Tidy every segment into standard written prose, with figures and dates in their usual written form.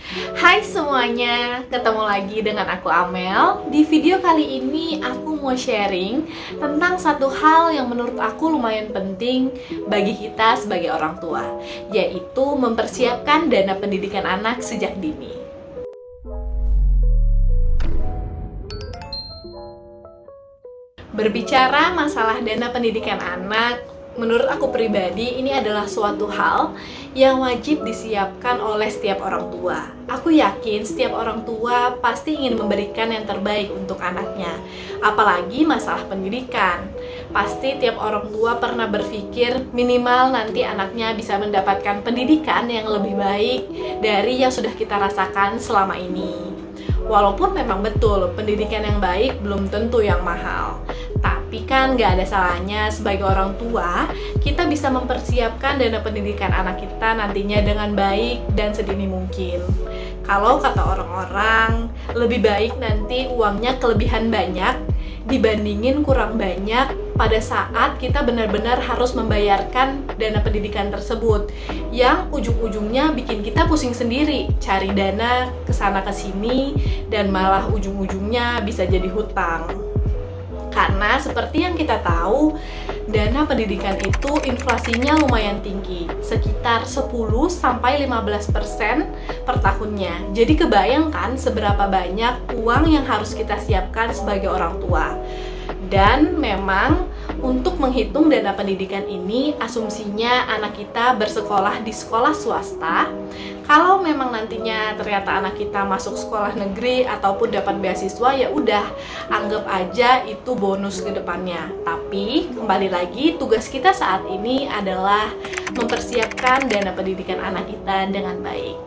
Hai semuanya, ketemu lagi dengan aku Amel. Di video kali ini aku mau sharing tentang satu hal yang menurut aku lumayan penting bagi kita sebagai orang tua, yaitu mempersiapkan dana pendidikan anak sejak dini. Berbicara masalah dana pendidikan anak, menurut aku pribadi ini adalah suatu hal yang wajib disiapkan oleh setiap orang tua. Aku yakin setiap orang tua pasti ingin memberikan yang terbaik untuk anaknya. Apalagi masalah pendidikan. Pasti tiap orang tua pernah berpikir minimal nanti anaknya bisa mendapatkan pendidikan yang lebih baik dari yang sudah kita rasakan selama ini. Walaupun memang betul pendidikan yang baik belum tentu yang mahal, tapi kan nggak ada salahnya sebagai orang tua kita bisa mempersiapkan dana pendidikan anak kita nantinya dengan baik dan sedini mungkin. Kalau kata orang-orang, lebih baik nanti uangnya kelebihan banyak dibandingin kurang banyak pada saat kita benar-benar harus membayarkan dana pendidikan tersebut, yang ujung-ujungnya bikin kita pusing sendiri cari dana kesana kesini dan malah ujung-ujungnya bisa jadi hutang. Karena seperti yang kita tahu, dana pendidikan itu inflasinya lumayan tinggi, sekitar 10-15% per tahunnya. Jadi kebayangkan seberapa banyak uang yang harus kita siapkan sebagai orang tua. Dan memang untuk menghitung dana pendidikan ini, asumsinya anak kita bersekolah di sekolah swasta. Kalau memang nantinya ternyata anak kita masuk sekolah negeri ataupun dapat beasiswa, ya udah anggap aja itu bonus ke depannya. Tapi kembali lagi, tugas kita saat ini adalah mempersiapkan dana pendidikan anak kita dengan baik.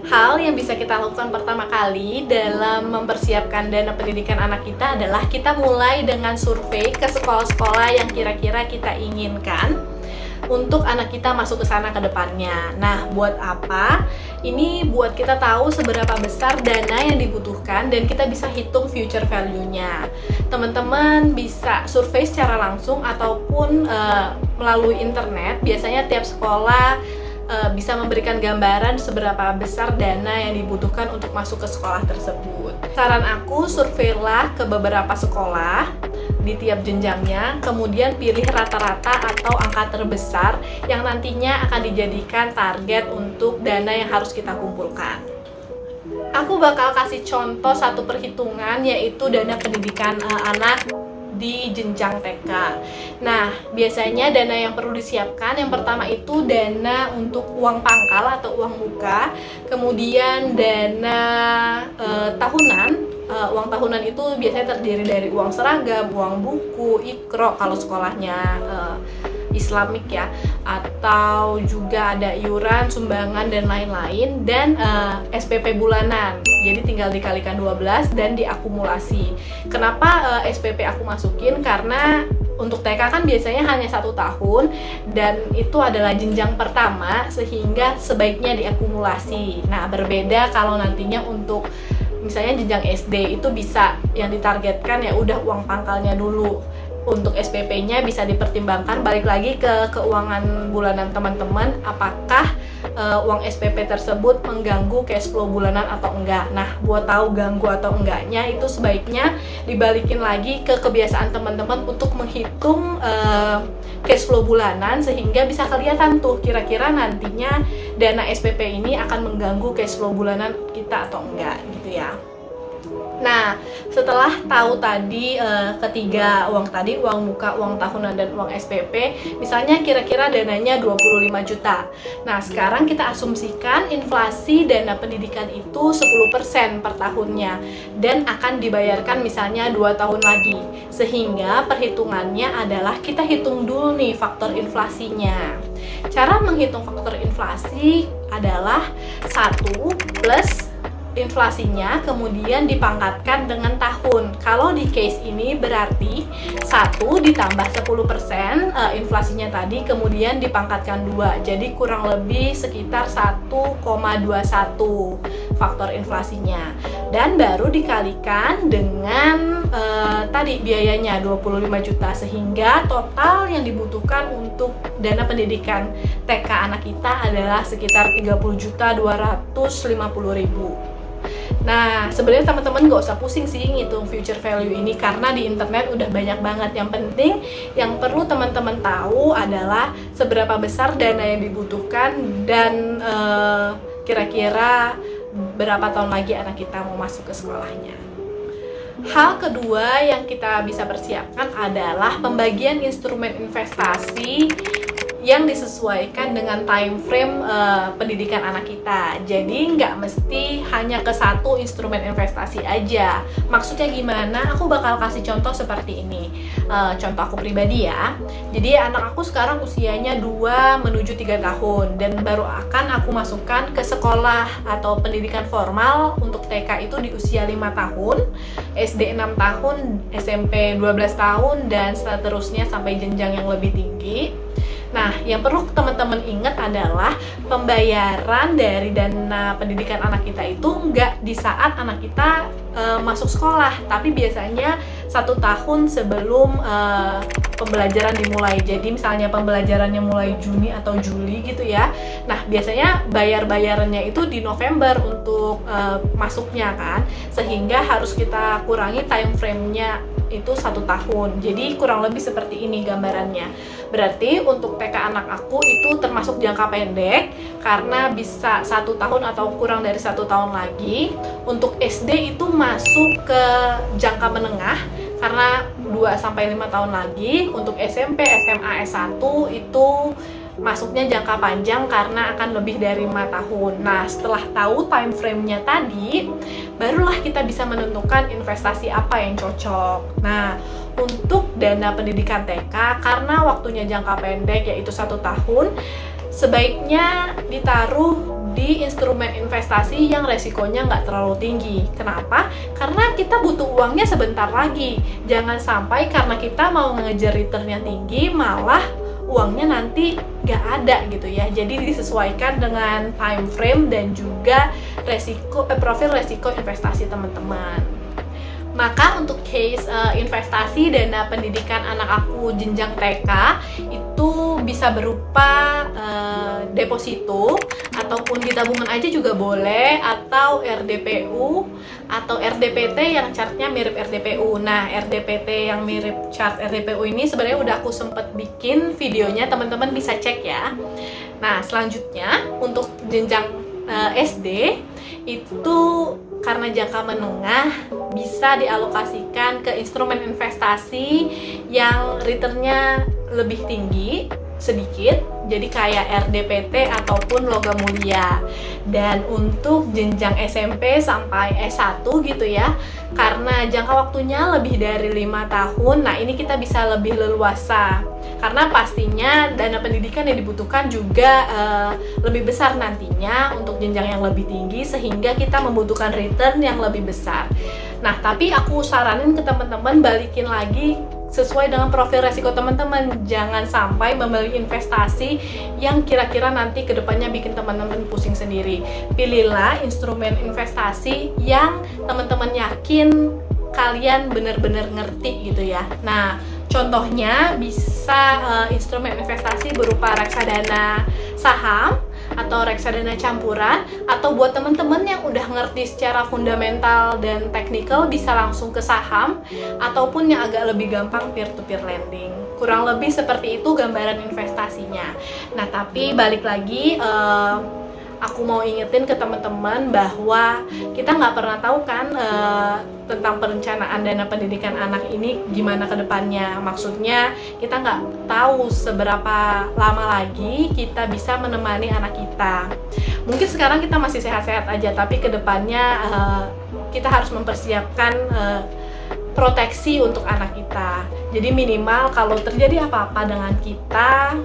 Hal yang bisa kita lakukan pertama kali dalam mempersiapkan dana pendidikan anak kita adalah kita mulai dengan survei ke sekolah-sekolah yang kira-kira kita inginkan untuk anak kita masuk ke sana ke depannya. Nah, buat apa? Ini buat kita tahu seberapa besar dana yang dibutuhkan dan kita bisa hitung future value-nya. Teman-teman bisa survei secara langsung ataupun melalui internet. Biasanya tiap sekolah bisa memberikan gambaran seberapa besar dana yang dibutuhkan untuk masuk ke sekolah tersebut. Saran aku, surveilah ke beberapa sekolah di tiap jenjangnya, kemudian pilih rata-rata atau angka terbesar yang nantinya akan dijadikan target untuk dana yang harus kita kumpulkan. Aku bakal kasih contoh satu perhitungan, yaitu dana pendidikan anak di jenjang TK. Nah, biasanya dana yang perlu disiapkan, yang pertama itu dana untuk uang pangkal atau uang muka, kemudian dana tahunan. Uang tahunan itu biasanya terdiri dari uang seragam, uang buku, ikro kalau sekolahnya Islamik ya, atau juga ada iuran, sumbangan dan lain-lain, dan SPP bulanan. Jadi tinggal dikalikan 12 dan diakumulasi. Kenapa SPP aku masukin? Karena untuk TK kan biasanya hanya 1 tahun dan itu adalah jenjang pertama, sehingga sebaiknya diakumulasi. Nah, berbeda kalau nantinya untuk misalnya jenjang SD, itu bisa yang ditargetkan ya udah uang pangkalnya dulu. Untuk SPP-nya bisa dipertimbangkan, balik lagi ke keuangan bulanan teman-teman, apakah uang SPP tersebut mengganggu cash flow bulanan atau enggak. Nah, buat tahu ganggu atau enggaknya, itu sebaiknya dibalikin lagi ke kebiasaan teman-teman untuk menghitung cash flow bulanan, sehingga bisa kelihatan tuh kira-kira nantinya dana SPP ini akan mengganggu cash flow bulanan kita atau enggak gitu ya. Nah, setelah tahu tadi ketiga uang tadi, uang muka, uang tahunan, dan uang SPP, misalnya kira-kira dananya 25 juta. Nah, sekarang kita asumsikan inflasi dana pendidikan itu 10% per tahunnya dan akan dibayarkan misalnya 2 tahun lagi. Sehingga perhitungannya adalah kita hitung dulu nih faktor inflasinya. Cara menghitung faktor inflasi adalah 1 plus inflasinya kemudian dipangkatkan dengan tahun. Kalau di case ini berarti 1 ditambah 10% inflasinya tadi kemudian dipangkatkan 2. Jadi kurang lebih sekitar 1,21 faktor inflasinya. dan baru dikalikan dengan tadi biayanya 25 juta, sehingga total yang dibutuhkan untuk dana pendidikan TK anak kita adalah sekitar 30.250.000. Nah, sebenarnya teman-teman gak usah pusing sih ngitung future value ini, karena di internet udah banyak banget. Yang penting yang perlu teman-teman tahu adalah seberapa besar dana yang dibutuhkan dan kira-kira berapa tahun lagi anak kita mau masuk ke sekolahnya. Hal kedua yang kita bisa persiapkan adalah pembagian instrumen investasi yang disesuaikan dengan time frame pendidikan anak kita. Jadi nggak mesti hanya ke satu instrumen investasi aja. Maksudnya gimana? Aku bakal kasih contoh seperti ini. Contoh aku pribadi ya. Jadi anak aku sekarang usianya 2 menuju 3 tahun dan baru akan aku masukkan ke sekolah atau pendidikan formal untuk TK itu di usia 5 tahun, SD 6 tahun, SMP 12 tahun, dan seterusnya sampai jenjang yang lebih tinggi. Nah, yang perlu teman-teman ingat adalah pembayaran dari dana pendidikan anak kita itu nggak di saat anak kita masuk sekolah, tapi biasanya 1 tahun sebelum pembelajaran dimulai. Jadi misalnya pembelajarannya mulai Juni atau Juli gitu ya. Nah, biasanya bayar-bayarannya itu di November untuk masuknya kan, sehingga harus kita kurangi time frame-nya itu 1 tahun. Jadi kurang lebih seperti ini gambarannya. Berarti untuk TK anak aku itu termasuk jangka pendek karena bisa 1 tahun atau kurang dari 1 tahun lagi. Untuk SD itu masuk ke jangka menengah karena 2-5 tahun lagi. Untuk SMP, SMA, S1 itu masuknya jangka panjang karena akan lebih dari 5 tahun. Nah, setelah tahu time frame-nya tadi, barulah kita bisa menentukan investasi apa yang cocok. Nah, untuk dana pendidikan TK, karena waktunya jangka pendek yaitu 1 tahun, sebaiknya ditaruh di instrumen investasi yang resikonya nggak terlalu tinggi. Kenapa? Karena kita butuh uangnya sebentar lagi. Jangan sampai karena kita mau ngejar return yang tinggi, malah uangnya nanti nggak ada gitu ya. Jadi disesuaikan dengan time frame dan juga profil resiko investasi teman-teman. Maka untuk case investasi dana pendidikan anak aku jenjang TK itu bisa berupa deposito ataupun di tabungan aja juga boleh, atau RDPU atau RDPT yang chartnya mirip RDPU. Nah, RDPT yang mirip chart RDPU ini sebenarnya udah aku sempet bikin videonya, teman-teman bisa cek ya. Nah, selanjutnya untuk jenjang SD itu karena jangka menengah bisa dialokasikan ke instrumen investasi yang returnnya lebih tinggi sedikit, jadi kayak RDPT ataupun logam mulia. Dan untuk jenjang SMP sampai S1 gitu ya, karena jangka waktunya lebih dari 5 tahun, nah ini kita bisa lebih leluasa karena pastinya dana pendidikan yang dibutuhkan juga lebih besar nantinya untuk jenjang yang lebih tinggi, sehingga kita membutuhkan return yang lebih besar. Nah, tapi aku saranin ke teman-teman balikin lagi sesuai dengan profil resiko teman-teman. Jangan sampai memilih investasi yang kira-kira nanti kedepannya bikin teman-teman pusing sendiri. Pilihlah instrumen investasi yang teman-teman yakin kalian benar-benar ngerti gitu ya. Nah, contohnya bisa instrumen investasi berupa reksadana saham atau reksadana campuran, atau buat teman-teman yang udah ngerti secara fundamental dan teknikal bisa langsung ke saham, ataupun yang agak lebih gampang peer-to-peer lending. Kurang lebih seperti itu gambaran investasinya. Nah, tapi balik lagi, aku mau ingetin ke teman-teman bahwa kita nggak pernah tahu kan tentang perencanaan dana pendidikan anak ini gimana ke depannya. Maksudnya kita nggak tahu seberapa lama lagi kita bisa menemani anak kita. Mungkin sekarang kita masih sehat-sehat aja, tapi ke depannya kita harus mempersiapkan proteksi untuk anak kita. Jadi minimal kalau terjadi apa-apa dengan kita,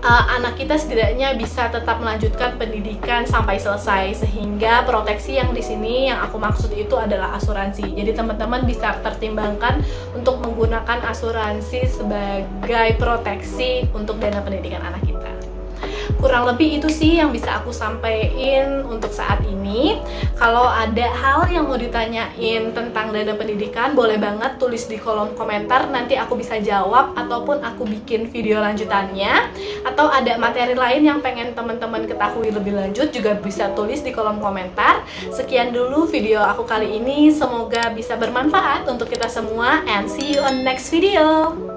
anak kita setidaknya bisa tetap melanjutkan pendidikan sampai selesai. Sehingga proteksi yang di sini yang aku maksud itu adalah asuransi. Jadi teman-teman bisa pertimbangkan untuk menggunakan asuransi sebagai proteksi untuk dana pendidikan anak kita. Kurang lebih itu sih yang bisa aku sampaikan untuk saat ini. Kalau ada hal yang mau ditanyain tentang dana pendidikan, boleh banget tulis di kolom komentar, nanti aku bisa jawab ataupun aku bikin video lanjutannya. Atau ada materi lain yang pengen teman-teman ketahui lebih lanjut, juga bisa tulis di kolom komentar. Sekian dulu video aku kali ini, semoga bisa bermanfaat untuk kita semua, and see you on next video.